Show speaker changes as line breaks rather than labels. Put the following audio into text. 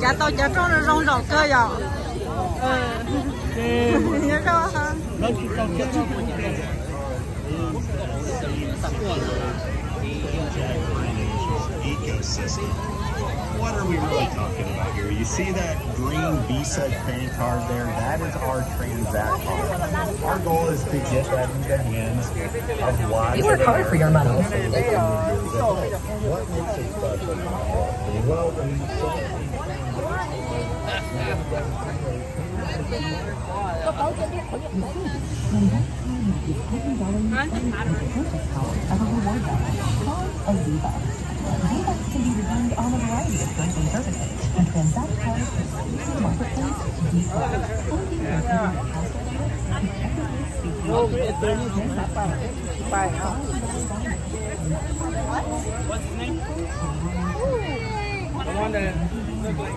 家到家种着种着这样，你知道哈？Ecosystem.
What are we really talking about here? You see that green Visa bank card there? That is our Transact card. Our goal is to get that into the hands of lots
You work hard for your money.
What makes it special? Well,
Viva can be redeemed on a variety of goods and services, and Transact cards marketplace, Visa,
What's his name? The one that looked like